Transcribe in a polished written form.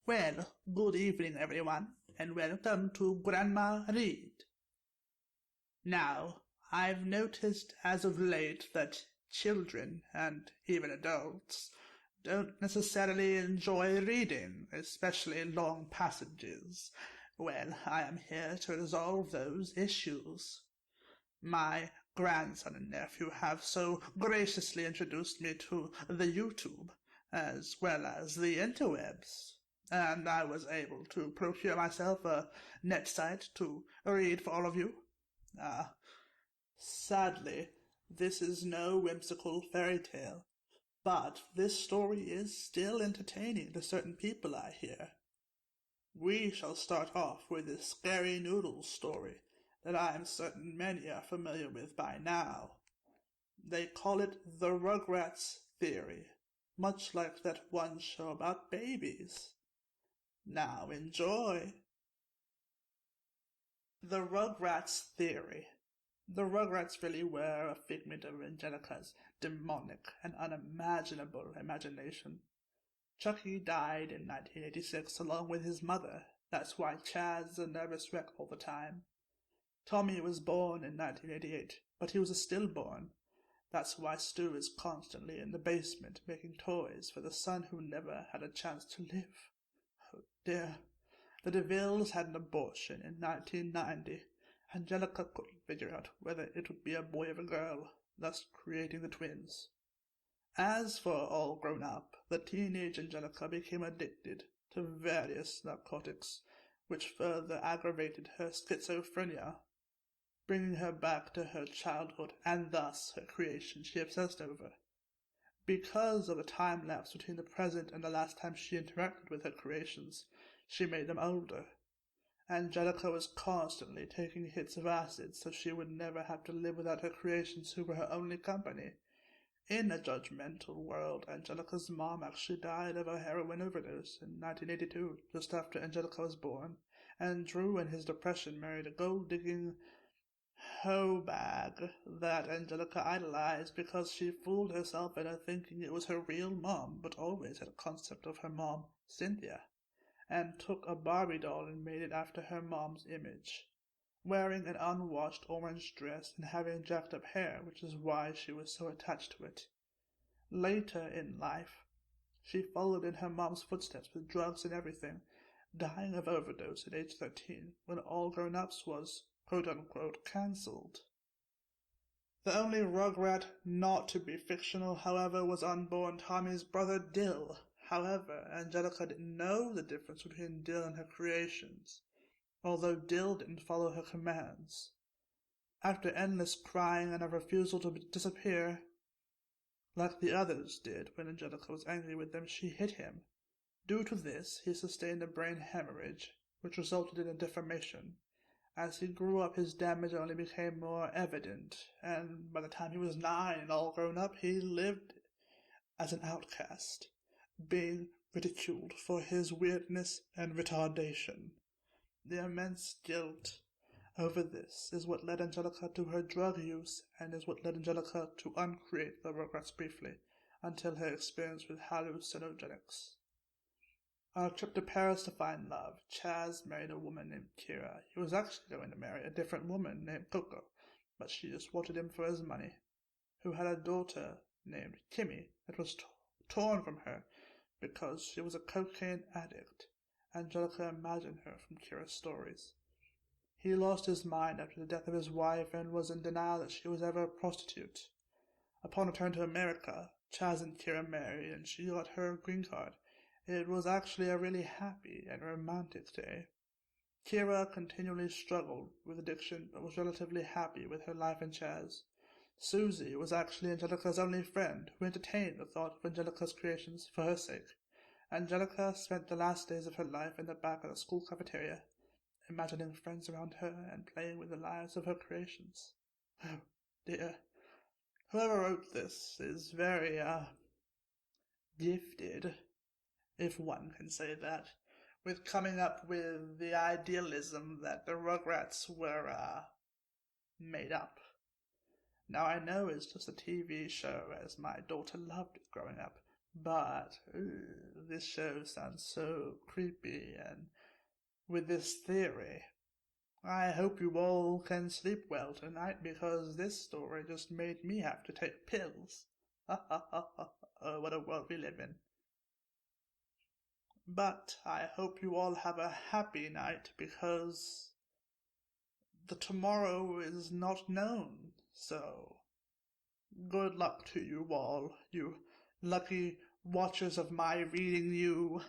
Well, good evening, everyone, and welcome to Grandma Read. Now, I've noticed as of late that children, and even adults, don't necessarily enjoy reading, especially long passages. Well, I am here to resolve those issues. My grandson and nephew have so graciously introduced me to the YouTube, as well as the interwebs, and I was able to procure myself a Netsite to read for all of you. Sadly, this is no whimsical fairy tale, but this story is still entertaining to certain people, I hear. We shall start off with this scary noodles story that I am certain many are familiar with by now. They call it the Rugrats theory, much like that one show about babies. Now enjoy. The Rugrats theory. The Rugrats really were a figment of Angelica's demonic and unimaginable imagination. Chucky died in 1986 along with his mother. That's why Chad's a nervous wreck all the time. Tommy was born in 1988, but he was a stillborn. That's why Stu is constantly in the basement making toys for the son who never had a chance to live. Oh dear. The DeVilles had an abortion in 1990. Angelica couldn't figure out whether it would be a boy or a girl, thus creating the twins. As for all grown up, the teenage Angelica became addicted to various narcotics, which further aggravated her schizophrenia, bringing her back to her childhood and thus her creation she obsessed over. Because of the time lapse between the present and the last time she interacted with her creations, she made them older. Angelica was constantly taking hits of acid so she would never have to live without her creations who were her only company. In a judgmental world, Angelica's mom actually died of a heroin overdose in 1982, just after Angelica was born, and Drew in his depression married a gold-digging hoe bag that Angelica idolized because she fooled herself into thinking it was her real mom, but always had a concept of her mom, Cynthia, and took a Barbie doll and made it after her mom's image, wearing an unwashed orange dress and having jacked up hair, which is why she was so attached to it. Later in life, she followed in her mom's footsteps with drugs and everything, dying of overdose at age 13, when All Grown-Ups was, quote-unquote, cancelled. The only Rugrat not to be fictional, however, was unborn Tommy's brother Dill. However, Angelica didn't know the difference between Dill and her creations, although Dill didn't follow her commands. After endless crying and a refusal to disappear, like the others did when Angelica was angry with them, she hit him. Due to this, he sustained a brain hemorrhage, which resulted in a deformation. As he grew up, his damage only became more evident, and by the time he was 9 and all grown up, he lived as an outcast, being ridiculed for his weirdness and retardation. The immense guilt over this is what led Angelica to her drug use and is what led Angelica to uncreate the Rugrats briefly until her experience with hallucinogenics. On a trip to Paris to find love, Chaz married a woman named Kira. He was actually going to marry a different woman named Coco, but she just wanted him for his money, who had a daughter named Kimmy that was torn from her because she was a cocaine addict. Angelica imagined her from Kira's stories. He lost his mind after the death of his wife and was in denial that she was ever a prostitute. Upon return to America, Chaz and Kira married and she got her green card. It was actually a really happy and romantic day. Kira continually struggled with addiction but was relatively happy with her life in Chaz. Susie was actually Angelica's only friend who entertained the thought of Angelica's creations for her sake. Angelica spent the last days of her life in the back of the school cafeteria, imagining friends around her and playing with the lives of her creations. Oh, dear. Whoever wrote this is very, gifted, if one can say that, with coming up with the idealism that the Rugrats were, made up. Now I know it's just a TV show, as my daughter loved it growing up, But this show sounds so creepy, and with this theory, I hope you all can sleep well tonight, because this story just made me have to take pills. Oh, what a world we live in. But I hope you all have a happy night, because the tomorrow is not known. So, good luck to you all, you lucky watchers of my reading you.